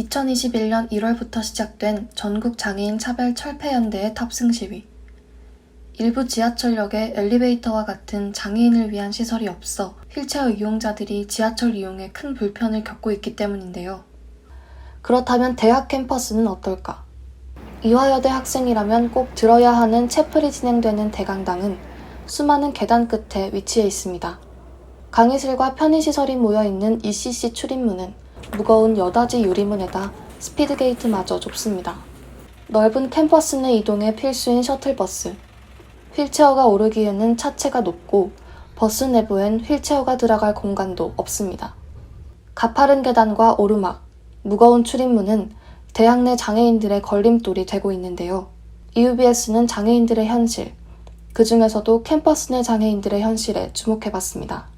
2021년 1월부터 시작된 전국 장애인 차별 철폐연대의 탑승 시위. 일부 지하철역에 엘리베이터와 같은 장애인을 위한 시설이 없어 휠체어 이용자들이 지하철 이용에 큰 불편을 겪고 있기 때문인데요. 그렇다면 대학 캠퍼스는 어떨까? 이화여대 학생이라면 꼭 들어야 하는 채플이 진행되는 대강당은 수많은 계단 끝에 위치해 있습니다. 강의실과 편의시설이 모여있는 ECC 출입문은 무거운 여닫이 유리문에다 스피드게이트마저 좁습니다. 넓은 캠퍼스 내 이동에 필수인 셔틀버스. 휠체어가 오르기에는 차체가 높고 버스 내부엔 휠체어가 들어갈 공간도 없습니다. 가파른 계단과 오르막, 무거운 출입문은 대학 내 장애인들의 걸림돌이 되고 있는데요. EUBS는 장애인들의 현실, 그 중에서도 캠퍼스 내 장애인들의 현실에 주목해봤습니다.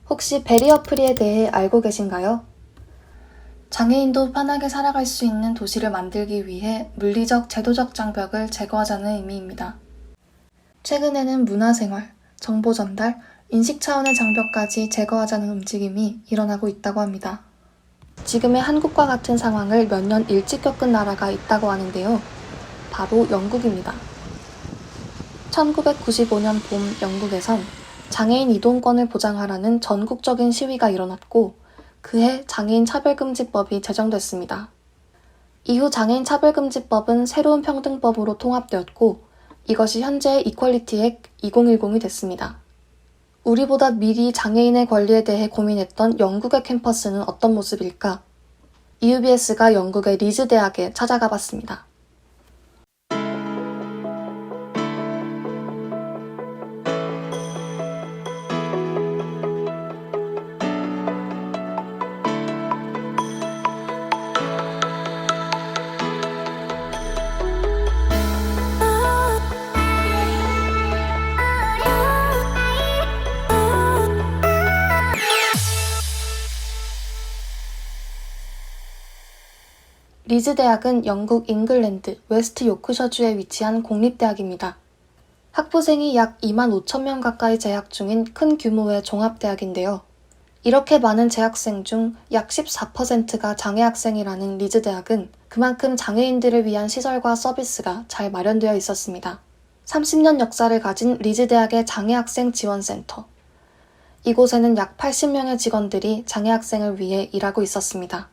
혹시 베리어 프리에 대해 알고 계신가요? 장애인도 편하게 살아갈 수 있는 도시를 만들기 위해 물리적, 제도적 장벽을 제거하자는 의미입니다. 최근에는 문화생활, 정보 전달, 인식 차원의 장벽까지 제거하자는 움직임이 일어나고 있다고 합니다. 지금의 한국과 같은 상황을 몇 년 일찍 겪은 나라가 있다고 하는데요. 바로 영국입니다. 1995년 봄 영국에선 장애인 이동권을 보장하라는 전국적인 시위가 일어났고 그해 장애인 차별금지법이 제정됐습니다. 이후 장애인 차별금지법은 새로운 평등법으로 통합되었고 이것이 현재의 이퀄리티 액 2010이 됐습니다. 우리보다 미리 장애인의 권리에 대해 고민했던 영국의 캠퍼스는 어떤 모습일까? EUBS가 영국의 리즈 대학에 찾아가 봤습니다. 리즈 대학은 영국 잉글랜드 웨스트 요크셔주에 위치한 공립대학입니다. 학부생이 약 25,000명 가까이 재학 중인 큰 규모의 종합대학인데요. 이렇게 많은 재학생 중 약 14%가 장애학생이라는 리즈 대학은 그만큼 장애인들을 위한 시설과 서비스가 잘 마련되어 있었습니다. 30년 역사를 가진 리즈 대학의 장애학생 지원센터. 이곳에는 약 80명의 직원들이 장애학생을 위해 일하고 있었습니다.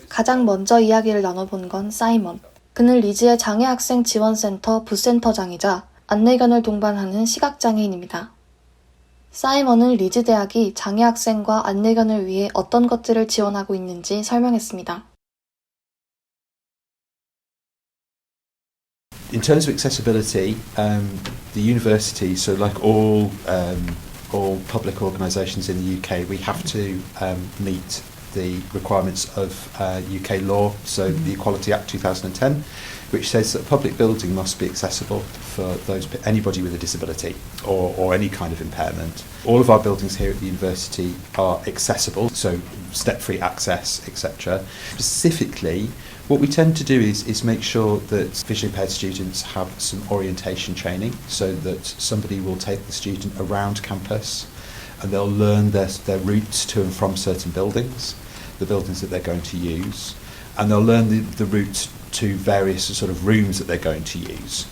가장 먼저 이야기를 나눠본 건 사이먼. 그는 리즈의 장애학생 지원센터 부센터장이자 안내견을 동반하는 시각장애인입니다. 사이먼은 리즈 대학이 장애학생과 안내견을 위해 어떤 것들을 지원하고 있는지 설명했습니다. In terms of accessibility, the university, so like all public organisations in the UK, we have to meet the requirements of UK law, so the Equality Act 2010, which says that a public building must be accessible for anybody with a disability or any kind of impairment. All of our buildings here at the university are accessible, so step-free access, etc. Specifically, what we tend to do is make sure that visually impaired students have some orientation training, so that somebody will take the student around campus and they'll learn their routes to and from certain buildings, the buildings that they're going to use, and they'll learn the route to various sort of rooms that they're going to use.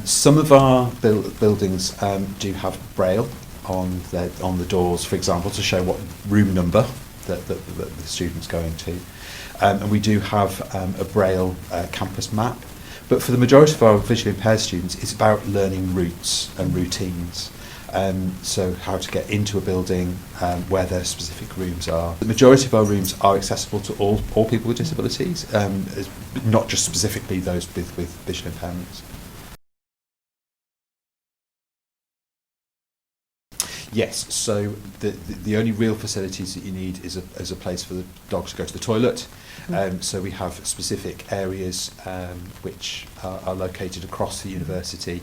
Some of our buildings do have braille on the doors, for example, to show what room number that the student's going to. And we do have a braille campus map. But for the majority of our visually impaired students, it's about learning routes and routines. So how to get into a building, where their specific rooms are. The majority of our rooms are accessible to all people with disabilities, not just specifically those with visual impairments. Yes, so the only real facilities that you need is a place for the dogs to go to the toilet. So we have specific areas which are located across the university.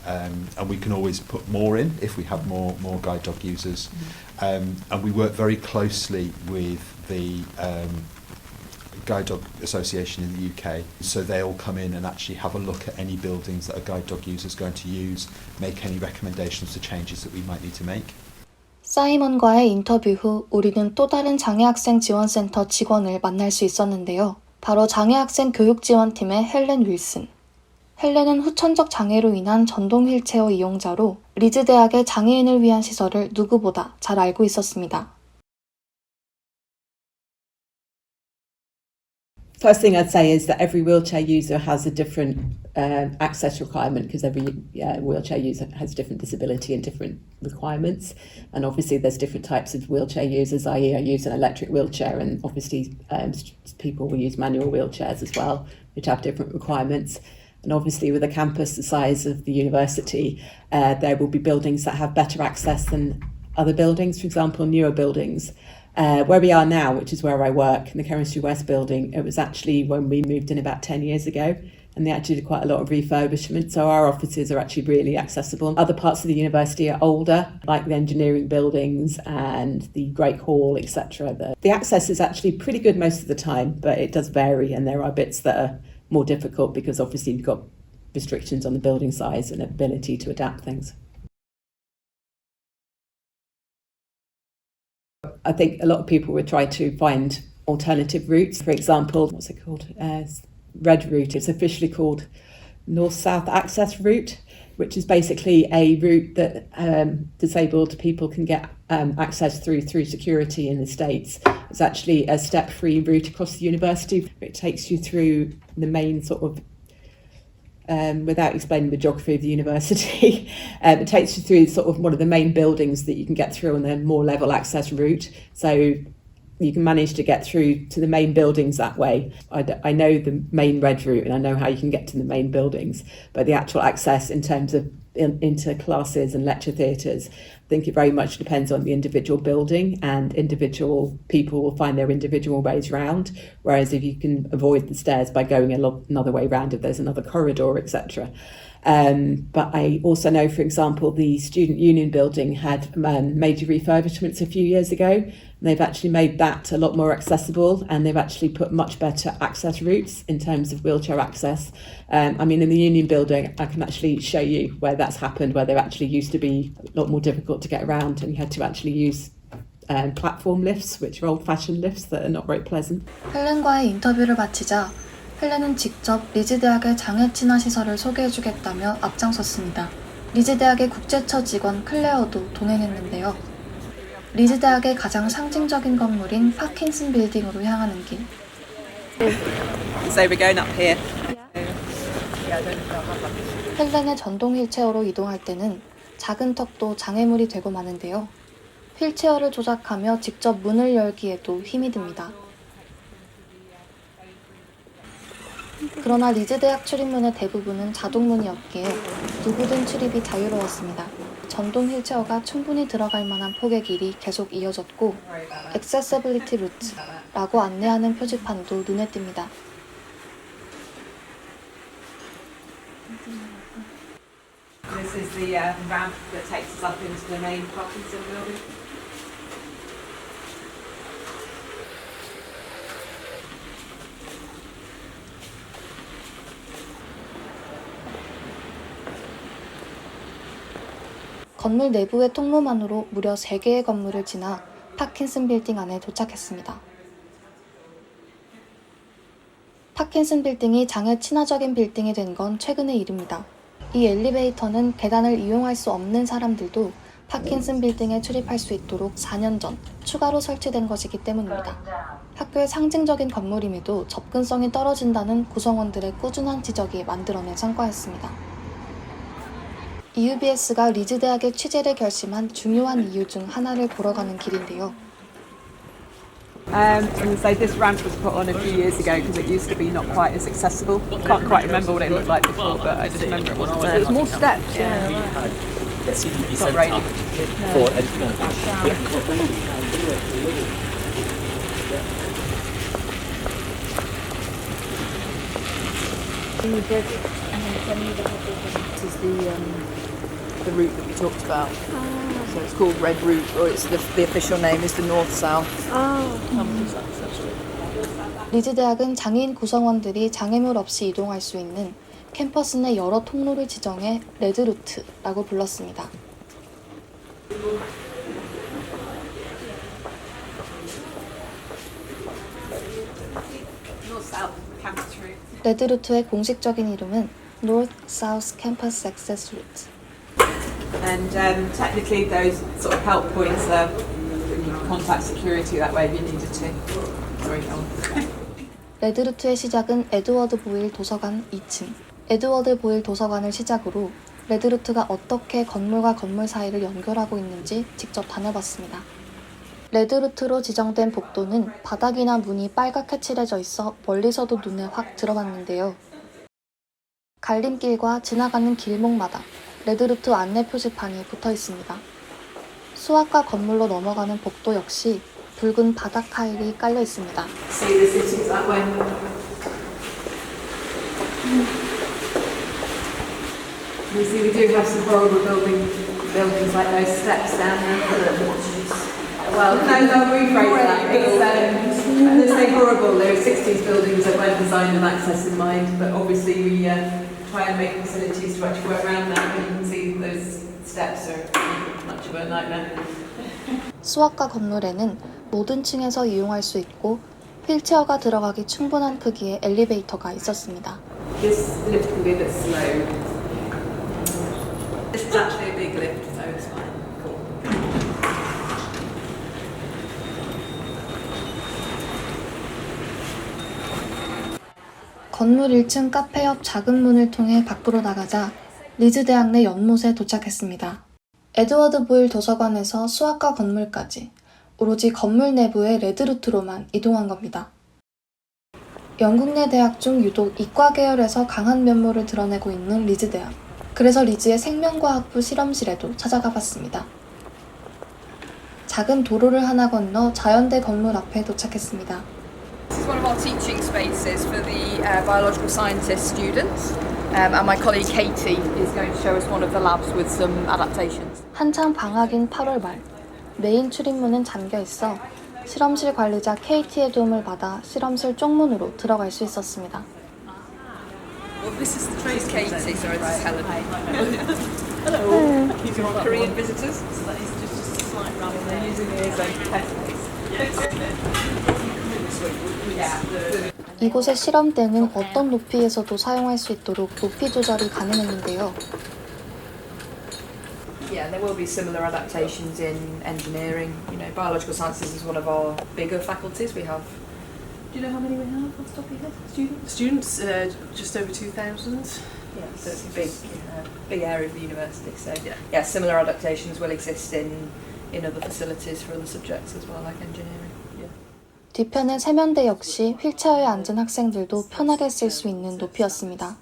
And we can always put more in if we have more guide dog users. And we work very closely with the Guide Dog Association in the UK, so they'll come in and actually have a look at any buildings that a guide dog user is going to use, make any recommendations to changes that we might need to make. 사이먼과의 인터뷰 후 우리는 또 다른 장애학생 지원센터 직원을 만날 수 있었는데요. 바로 장애학생 교육지원팀의 헬렌 윌슨. 헬렌은 후천적 장애로 인한 전동 휠체어 이용자로 리즈 대학의 장애인을 위한 시설을 누구보다 잘 알고 있었습니다. First thing I'd say is that every wheelchair user has a different access requirement because every wheelchair user has different disability and different requirements. And obviously there's different types of wheelchair users, i.e. I use an electric wheelchair, and obviously people will use manual wheelchairs as well, which have different requirements. And obviously with a campus the size of the university, there will be buildings that have better access than other buildings, for example, newer buildings. Where we are now, which is where I work, in the Chemistry West building, it was actually when we moved in about 10 years ago, and they actually did quite a lot of refurbishment, so our offices are actually really accessible. Other parts of the university are older, like the engineering buildings and the Great Hall, etc. The access is actually pretty good most of the time, but it does vary, and there are bits that are more difficult because obviously you've got restrictions on the building size and ability to adapt things. I think a lot of people would try to find alternative routes. For example, what's it called? Red Route. It's officially called North-South Access Route, which is basically a route that disabled people can get access through security in the States. It's actually a step-free route across the university. It takes you through the main sort of without explaining the geography of the university, it takes you through sort of one of the main buildings that you can get through on the more level access route. So you can manage to get through to the main buildings that way. I know the main red route and I know how you can get to the main buildings, but the actual access in terms of into classes and lecture theatres, I think it very much depends on the individual building, and individual people will find their individual ways round, whereas if you can avoid the stairs by going another way round, if there's another corridor, etc. But I also know, for example, the Student Union building had major refurbishments a few years ago. They've actually made that a lot more accessible, and they've actually put much better access routes in terms of wheelchair access. I mean, in the Union building, I can actually show you where that's happened, where there actually used to be a lot more difficult to get around, and you had to actually use platform lifts, which are old-fashioned lifts that are not very pleasant. 헬렌과의 인터뷰를 마치자 헬렌은 직접 리즈 대학의 장애 친화 시설을 소개해주겠다며 앞장섰습니다. 리즈 대학의 국제처 직원 클레어도 동행했는데요. 리즈 대학의 가장 상징적인 건물인 파킨슨 빌딩으로 향하는 길. So we're going up here. 헬렌의 전동 휠체어로 이동할 때는 작은 턱도 장애물이 되고 마는데요. 휠체어를 조작하며 직접 문을 열기에도 힘이 듭니다. 그러나 리즈 대학 출입문의 대부분은 자동문이었기에 누구든 출입이 자유로웠습니다. 전동 휠체어가 충분히 들어갈 만한 폭의 길이 계속 이어졌고 Accessibility Route라고 안내하는 표지판도 눈에 띕니다. This is the ramp that takes us up into the main Parkinson building. 건물 내부의 통로만으로 무려 3개의 건물을 지나 파킨슨 빌딩 안에 도착했습니다. 파킨슨 빌딩이 장애 친화적인 빌딩이 된 건 최근의 일입니다. 이 엘리베이터는 계단을 이용할 수 없는 사람들도 파킨슨 빌딩에 출입할 수 있도록 4년 전 추가로 설치된 것이기 때문입니다. 학교의 상징적인 건물임에도 접근성이 떨어진다는 구성원들의 꾸준한 지적이 만들어낸 성과였습니다. EUBS가 리즈 대학의 취재를 결심한 중요한 이유 중 하나를 보러 가는 길인데요. And so this ramp was put on a few years ago because it used to be not quite as accessible. Can't quite remember what it looked like before, but I just remember it wasn't there. There's more steps. It's not raining. This is the route that we talked about. So it's called Red Route, or it's the official name is the North-South. 리즈 대학은 장애인 구성원들이 장애물 없이 이동할 수 있는 캠퍼스 내 여러 통로를 지정해 레드루트라고 불렀습니다. 레드루트의 공식적인 이름은 North South Campus Access Route. And technically those sort of help points are you can contact security that way if you needed to. Sorry, go on. 레드루트의 시작은 에드워드 보일 도서관 2층. 에드워드 보일 도서관을 시작으로 레드루트가 어떻게 건물과 건물 사이를 연결하고 있는지 직접 다녀봤습니다. 레드루트로 지정된 복도는 바닥이나 문이 빨갛게 칠해져 있어 멀리서도 눈에 확 들어왔는데요. 갈림길과 지나가는 길목마다 레드루트 안내 표지판이 붙어 있습니다. 수학과 건물로 넘어가는 복도 역시 붉은 바닥 타일이 깔려 있습니다. See the cities that way. You see, we do have some horrible buildings like those steps down there. Well, no, rephrase that. When they say horrible, they're 60s buildings that weren't designed with access in mind, but obviously we try and make facilities to actually work around that. And you can see those steps are much of a nightmare. 수학과 건물에는 모든 층에서 이용할 수 있고 휠체어가 들어가기 충분한 크기의 엘리베이터가 있었습니다. This lift can be a bit slow. This is actually a big lift, so it's fine. Cool. 건물 1층 카페 옆 작은 문을 통해 밖으로 나가자 리즈 대학 내 연못에 도착했습니다. 에드워드 보일 도서관에서 수학과 건물까지 오로지 건물 내부의 레드루트로만 이동한 겁니다. 영국 내 대학 중 유독 이과 계열에서 강한 면모를 드러내고 있는 리즈 대학. 그래서 리즈의 생명과학부 실험실에도 찾아가 봤습니다. 작은 도로를 하나 건너 자연대 건물 앞에 도착했습니다. This is one of our teaching spaces for the biological scientist students. And my colleague Katie is going to show us one of the labs with some adaptations. 한창 방학인 8월 말, 메인 출입문은 잠겨 있어 실험실 관리자 케이티의 도움을 받아 실험실 쪽문으로 들어갈 수 있었습니다. Well, this is Katie, sorry, this is Helen. Hello. These are Korean visitors. It's just a slight run. They're using the 이곳의 실험대는 어떤 높이에서도 사용할 수 있도록 높이 조절이 가능했는데요. Yeah, there will be similar adaptations in engineering. You know, biological sciences is one of our bigger faculties. We have. Do you know how many we have off the top of your head? Students? Just over 2,000. Yeah, so it's a big area of the university. So yeah, similar adaptations will exist in other facilities for other subjects as well, like engineering. Yeah. 뒤편의 세면대 역시 휠체어에 앉은 학생들도 편하게 쓸 수 있는 높이였습니다.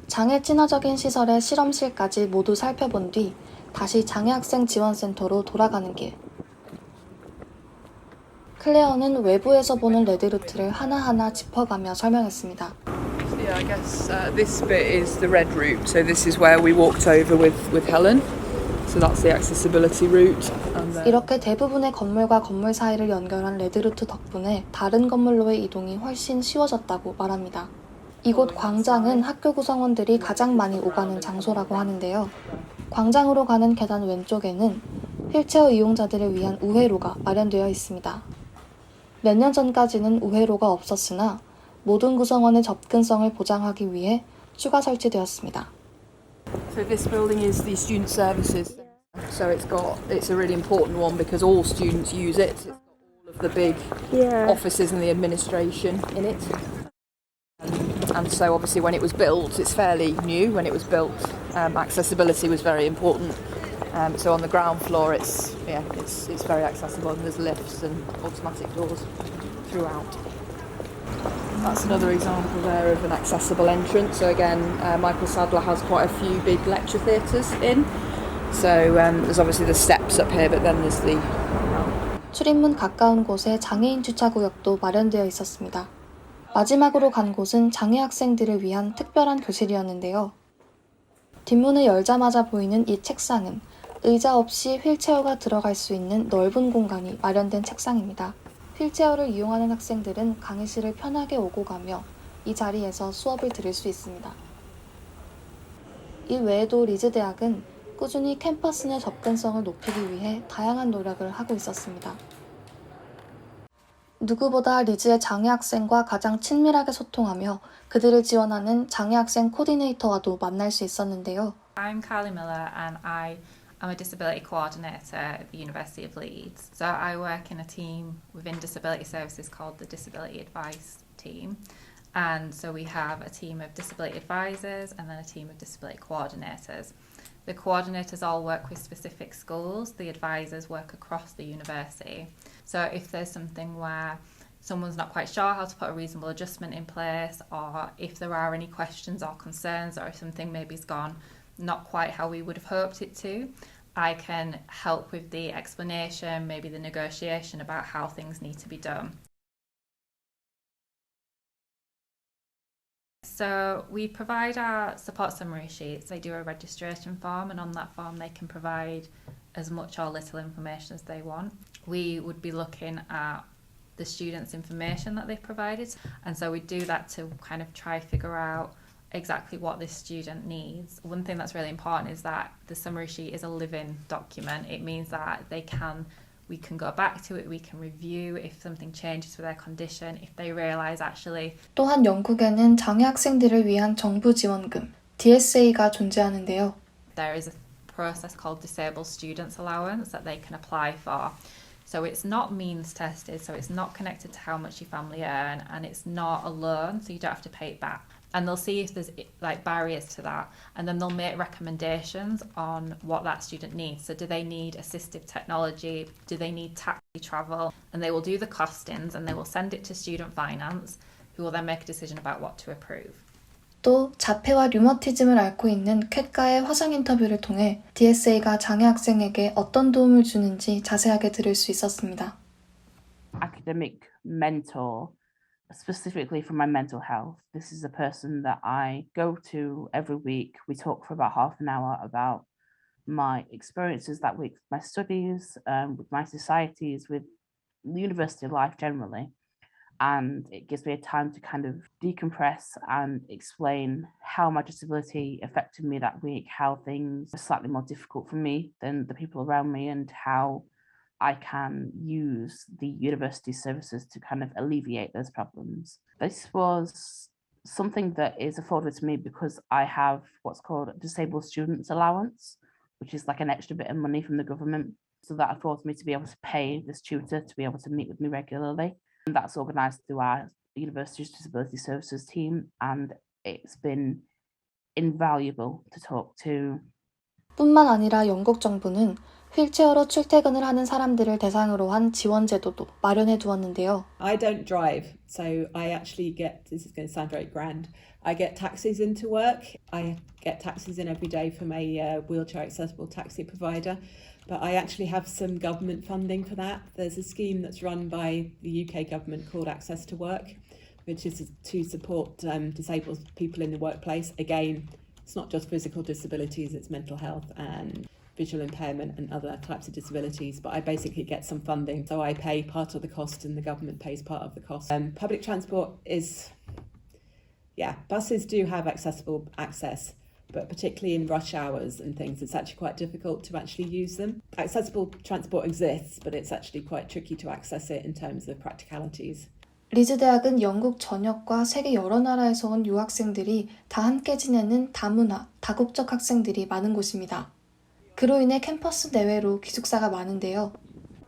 장애 친화적인 시설의 실험실까지 모두 살펴본 뒤 다시 장애학생 지원센터로 돌아가는 길. 클레어는 외부에서 보는 레드루트를 하나하나 짚어가며 설명했습니다. Yeah, I guess this bit is the red route. So this is where we walked over with Helen. So that's the accessibility route. 이렇게 대부분의 건물과 건물 사이를 연결한 레드루트 덕분에 다른 건물로의 이동이 훨씬 쉬워졌다고 말합니다. 이곳 광장은 학교 구성원들이 가장 많이 오가는 장소라고 하는데요. 광장으로 가는 계단 왼쪽에는 휠체어 이용자들을 위한 우회로가 마련되어 있습니다. 몇 년 전까지는 우회로가 없었으나 모든 구성원의 접근성을 보장하기 위해 추가 설치되었습니다. So this building is the student services. So it's a really important one because all students use it. It's got all of the big offices and the administration in it. And so obviously when it was built, it's fairly new. When it was built, accessibility was very important. So on the ground floor, it's very accessible, and there's lifts and automatic doors throughout. That's another example there of an accessible entrance. So again, Michael Sadler has quite a few big lecture theatres in. So there's obviously the steps up here, but then there's the 출입문 가까운 곳에 장애인 주차구역도 마련되어 있었습니다. 마지막으로 간 곳은 장애 학생들을 위한 특별한 교실이었는데요. 뒷문을 열자마자 보이는 이 책상은 의자 없이 휠체어가 들어갈 수 있는 넓은 공간이 마련된 책상입니다. 휠체어를 이용하는 학생들은 강의실을 편하게 오고 가며 이 자리에서 수업을 들을 수 있습니다. 이 외에도 리즈 대학은 꾸준히 캠퍼스 내 접근성을 높이기 위해 다양한 노력을 하고 있었습니다. 누구보다 리즈의 장애 학생과 가장 친밀하게 소통하며 그들을 지원하는 장애 학생 코디네이터와도 만날 수 있었는데요. I'm Carly Miller and I am a disability coordinator at the University of Leeds. So I work in a team within disability services called the Disability Advice Team. And so we have a team of disability advisors and then a team of disability coordinators. The coordinators all work with specific schools, the advisors work across the university. So if there's something where someone's not quite sure how to put a reasonable adjustment in place, or if there are any questions or concerns, or if something maybe's gone not quite how we would have hoped it to, I can help with the explanation, maybe the negotiation about how things need to be done. So we provide our support summary sheets. They do a registration form, and on that form they can provide as much or little information as they want. We would be looking at the students' information that they've provided, and so we do that to kind of try figure out exactly what this student needs. One thing that's really important is that the summary sheet is a living document. It means that we can go back to it, we can review if something changes with their condition, if they realise actually. 또한 영국에는 장애 학생들을 위한 정부 지원금, DSA가 존재하는데요. There is a process called Disabled Students Allowance that they can apply for. So it's not means tested, so it's not connected to how much your family earn, and it's not a loan, so you don't have to pay it back. And they'll see if there's like barriers to that, and then they'll make recommendations on what that student needs. So do they need assistive technology? Do they need taxi travel? And they will do the costings and they will send it to student finance, who will then make a decision about what to approve. 또 자폐와 류머티즘을 앓고 있는 캣과의 화상 인터뷰를 통해 DSA가 장애 학생에게 어떤 도움을 주는지 자세하게 들을 수 있었습니다. Academic mentor, specifically for my mental health. This is a person that I go to every week. We talk for about half an hour about my experiences that week, my studies, with my societies, with university life generally. And it gives me a time to kind of decompress and explain how my disability affected me that week, how things were slightly more difficult for me than the people around me, and how I can use the university services to kind of alleviate those problems. This was something that is afforded to me because I have what's called a disabled students allowance, which is like an extra bit of money from the government. So that affords me to be able to pay this tutor to be able to meet with me regularly. And that's organised through our university's disability services team, and it's been invaluable to talk to. 뿐만 아니라 영국 정부는 휠체어로 출퇴근을 하는 사람들을 대상으로 한 지원 제도도 마련해 두었는데요. I don't drive, so I actually get, this is going to sound very grand, I get taxis into work. I get taxis in every day from a wheelchair accessible taxi provider, but I actually have some government funding for that. There's a scheme that's run by the UK government called Access to Work, which is to support disabled people in the workplace. Again, it's not just physical disabilities, it's mental health and visual impairment and other types of disabilities, but I basically get some funding. So I pay part of the cost and the government pays part of the cost. Public transport is, buses do have accessible access, but particularly in rush hours and things, it's actually quite difficult to actually use them. Accessible transport exists, but it's actually quite tricky to access it in terms of practicalities. 리즈 대학은 영국 전역과 세계 여러 나라에서 온 유학생들이 다 함께 지내는 다문화, 다국적 학생들이 많은 곳입니다. 그로 인해 캠퍼스 내외로 기숙사가 많은데요.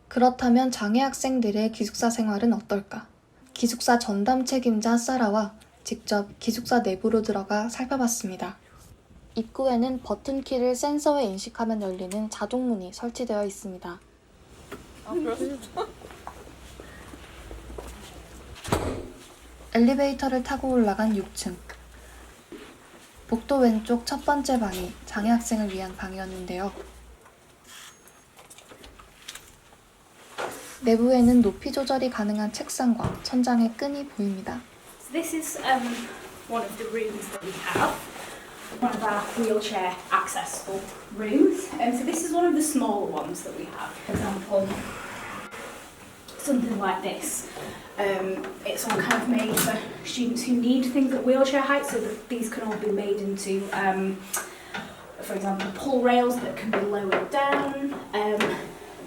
그렇다면 장애 학생들의 기숙사 생활은 어떨까? 기숙사 전담 책임자 사라와 직접 기숙사 내부로 들어가 살펴봤습니다. 입구에는 버튼키를 센서에 인식하면 열리는 자동문이 설치되어 있습니다. 엘리베이터를 타고 올라간 6층. 복도 왼쪽 첫 번째 방이 장애 학생을 위한 방이었는데요. 내부에는 높이 조절이 가능한 책상과 천장의 끈이 보입니다. So this is one of the rooms that we have, one of our wheelchair accessible rooms. So this is one of the smaller ones that we have. For example, something like this. It's all kind of made for students who need things at wheelchair height, so that these can all be made into, for example, pull rails that can be lowered down.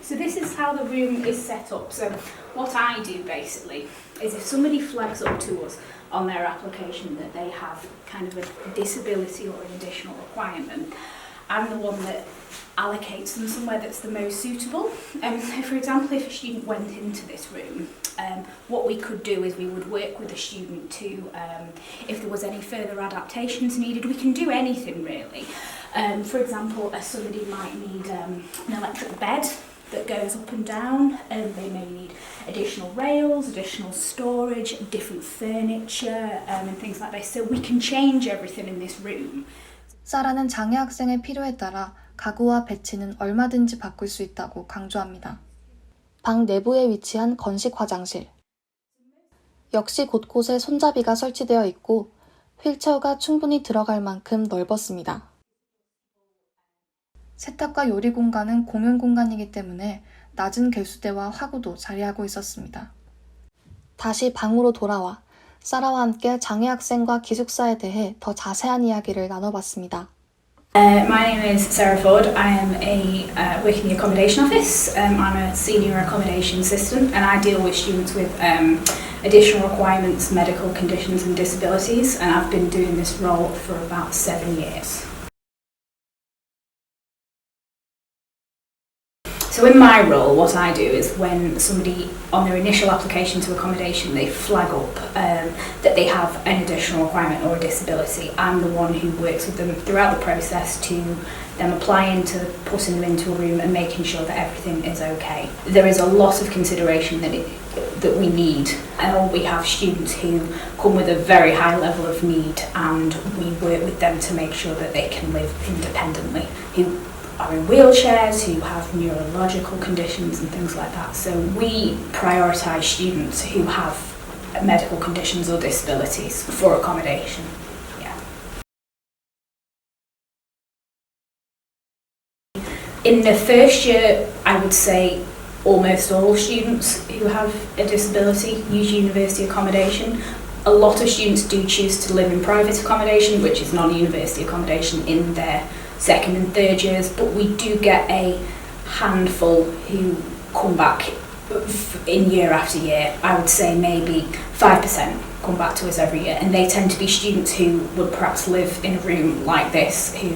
So this is how the room is set up. So what I do basically is if somebody flags up to us on their application that they have kind of a disability or an additional requirement, I'm the one that allocates them somewhere that's the most suitable. So for example, if a student went into this room, what we could do is we would work with the student to, if there was any further adaptations needed, we can do anything really. For example, somebody might need an electric bed that goes up and down, and they may need additional rails, additional storage, different furniture, and things like this. So we can change everything in this room. 사라는 장애 학생의 필요에 따라 가구와 배치는 얼마든지 바꿀 수 있다고 강조합니다. 방 내부에 위치한 건식 화장실. 역시 곳곳에 손잡이가 설치되어 있고 휠체어가 충분히 들어갈 만큼 넓었습니다. 세탁과 요리 공간은 공용 공간이기 때문에 낮은 개수대와 화구도 자리하고 있었습니다. 다시 방으로 돌아와 사라와 함께 장애 학생과 기숙사에 대해 더 자세한 이야기를 나눠봤습니다. My name is Sarah Ford. I am work in the accommodation office. I'm a senior accommodation assistant and I deal with students with additional requirements, medical conditions and disabilities, and I've been doing this role for about 7 years. So in my role, what I do is when somebody on their initial application to accommodation, they flag up that they have an additional requirement or a disability, I'm the one who works with them throughout the process to them applying to putting them into a room and making sure that everything is okay. There is a lot of consideration that we need. We have students who come with a very high level of need and we work with them to make sure that they can live independently, who are in wheelchairs, who have neurological conditions and things like that. So we prioritise students who have medical conditions or disabilities for accommodation. Yeah. In the first year, I would say almost all students who have a disability use university accommodation. A lot of students do choose to live in private accommodation, which is non-university accommodation, in their second and third years, but we do get a handful who come back in year after year. I would say maybe 5% come back to us every year, and they tend to be students who would perhaps live in a room like this, who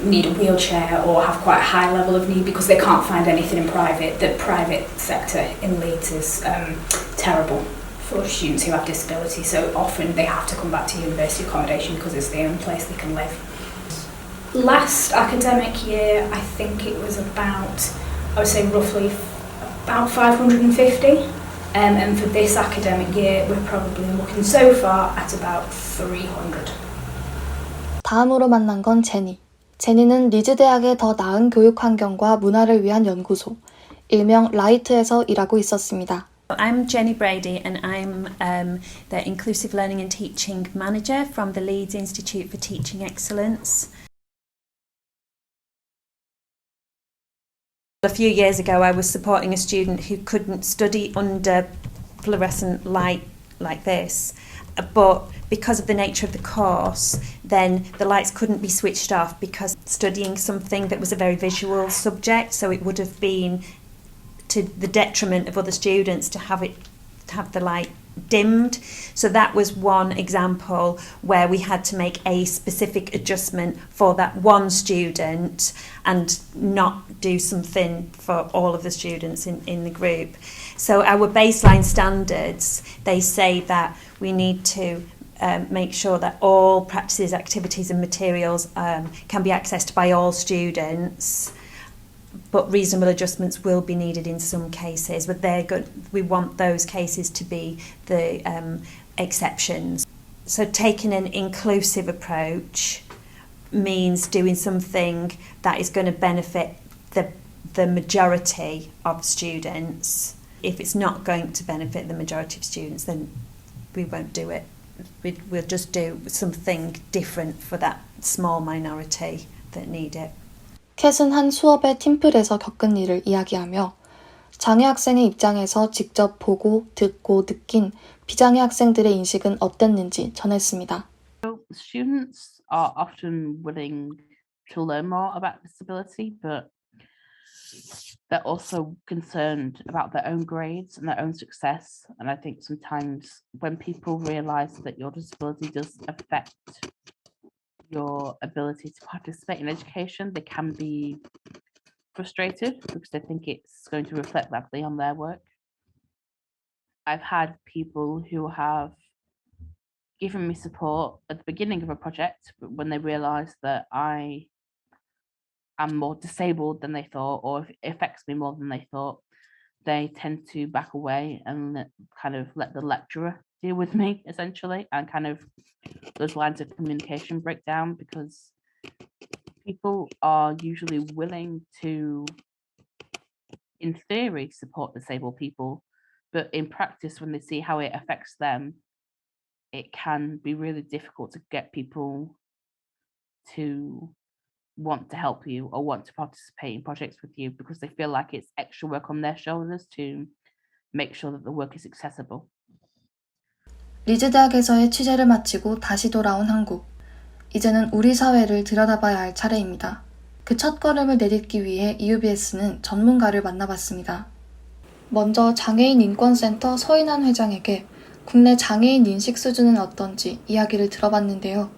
need a wheelchair or have quite a high level of need because they can't find anything in private. The private sector in Leeds is terrible for students who have disability, so often they have to come back to university accommodation because it's the only place they can live. Last academic year, I think it was about, I would say roughly about 550, and for this academic year we're probably looking so far at about 300. 다음으로 만난 건 제니. 제니는 리즈 대학의 더 나은 교육 환경과 문화를 위한 연구소, 일명 라이트에서 일하고 있었습니다. I'm Jenny Brady and I'm the Inclusive Learning and Teaching Manager from the Leeds Institute for Teaching Excellence. A few years ago I was supporting a student who couldn't study under fluorescent light like this, but because of the nature of the course then the lights couldn't be switched off because studying something that was a very visual subject, so it would have been to the detriment of other students to have the light dimmed. So that was one example where we had to make a specific adjustment for that one student and not do something for all of the students in the group. So our baseline standards, they say that we need to make sure that all practices, activities and materials can be accessed by all students, but reasonable adjustments will be needed in some cases, but we want those cases to be the exceptions. So taking an inclusive approach means doing something that is going to benefit the majority of students. If it's not going to benefit the majority of students, then we won't do it. We'll just do something different for that small minority that need it. 캣은 한 수업의 팀플에서 겪은 일을 이야기하며 장애 학생의 입장에서 직접 보고, 듣고, 느낀 비장애 학생들의 인식은 어땠는지 전했습니다. Students are often willing to learn more about disability, but they're also concerned about their own grades and their own success. And I think sometimes when people realise that your disability does affect your ability to participate in education, they can be frustrated because they think it's going to reflect badly on their work. I've had people who have given me support at the beginning of a project, but when they realise that I am more disabled than they thought, or if it affects me more than they thought, they tend to back away and let the lecturer deal with me, essentially, and kind of those lines of communication break down, because people are usually willing to, in theory, support disabled people, but in practice, when they see how it affects them, it can be really difficult to get people to want to help you or want to participate in projects with you, because they feel like it's extra work on their shoulders to make sure that the work is accessible. 리즈 대학에서의 취재를 마치고 다시 돌아온 한국. 이제는 우리 사회를 들여다봐야 할 차례입니다. 그 첫걸음을 내딛기 위해 EUBS는 전문가를 만나봤습니다. 먼저 장애인 인권센터 서인환 회장에게 국내 장애인 인식 수준은 어떤지 이야기를 들어봤는데요.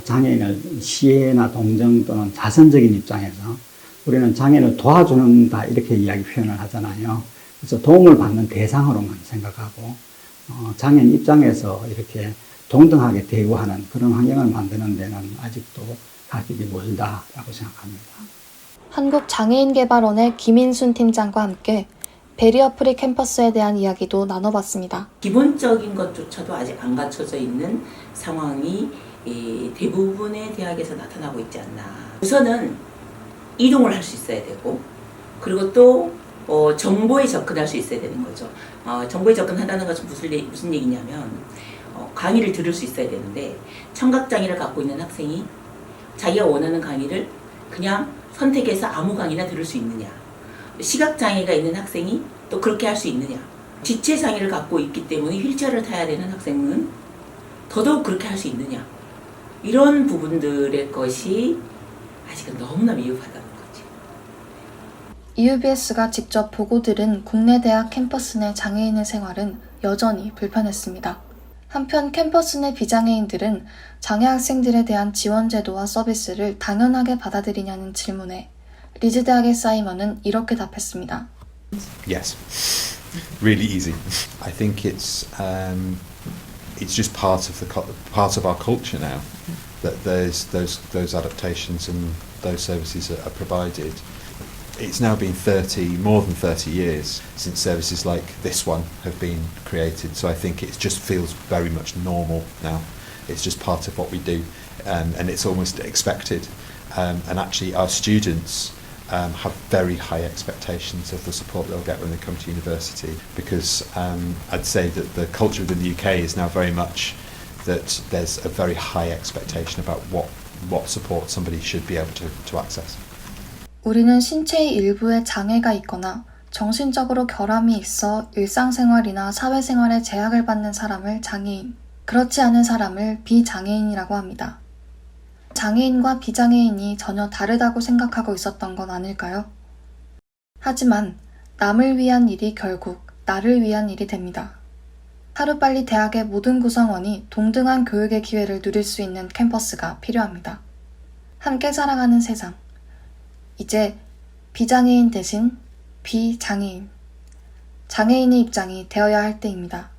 장애인을 시혜나 동정 또는 자선적인 입장에서 우리는 장애인을 도와준다 이렇게 이야기 표현을 하잖아요. 그래서 도움을 받는 대상으로만 생각하고 장애인 입장에서 이렇게 동등하게 대우하는 그런 환경을 만드는 데는 아직도 갈 길이 멀다라고 생각합니다. 한국장애인개발원의 김인순 팀장과 함께 베리어 프리 캠퍼스에 대한 이야기도 나눠봤습니다. 기본적인 것조차도 아직 안 갖춰져 있는 상황이 대부분의 대학에서 나타나고 있지 않나. 우선은 이동을 할 수 있어야 되고, 그리고 또 정보에 접근할 수 있어야 되는 거죠. 정보에 접근한다는 것은 무슨 얘기냐면 강의를 들을 수 있어야 되는데, 청각장애를 갖고 있는 학생이 자기가 원하는 강의를 그냥 선택해서 아무 강의나 들을 수 있느냐, 시각장애가 있는 학생이 또 그렇게 할 수 있느냐, 지체장애를 갖고 있기 때문에 휠체어를 타야 되는 학생은 더더욱 그렇게 할 수 있느냐, 이런 부분들의 것이 아직은 너무나 미흡하다는 거지. EUBS가 직접 보고 들은 국내 대학 캠퍼스 내 장애인의 생활은 여전히 불편했습니다. 한편 캠퍼스 내 비장애인들은 장애 학생들에 대한 지원 제도와 서비스를 당연하게 받아들이냐는 질문에 리즈 대학의 사이먼은 이렇게 답했습니다. Yes, really easy. I think it's just part of our culture now that there's those adaptations and those services are provided. It's now been more than 30 years since services like this one have been created, so I think it just feels very much normal now. It's just part of what we do, and it's almost expected. And actually our students have very high expectations of the support they'll get when they come to university, because I'd say that the culture within the UK is now very much that there's a very high expectation about what support somebody should be able to access. 우리는 신체의 일부에 장애가 있거나 정신적으로 결함이 있어 일상생활이나 사회생활에 제약을 받는 사람을 장애인, 그렇지 않은 사람을 비장애인이라고 합니다. 장애인과 비장애인이 전혀 다르다고 생각하고 있었던 건 아닐까요? 하지만 남을 위한 일이 결국 나를 위한 일이 됩니다. 하루빨리 대학의 모든 구성원이 동등한 교육의 기회를 누릴 수 있는 캠퍼스가 필요합니다. 함께 살아가는 세상. 이제 비장애인 대신 비장애인, 장애인의 입장이 되어야 할 때입니다.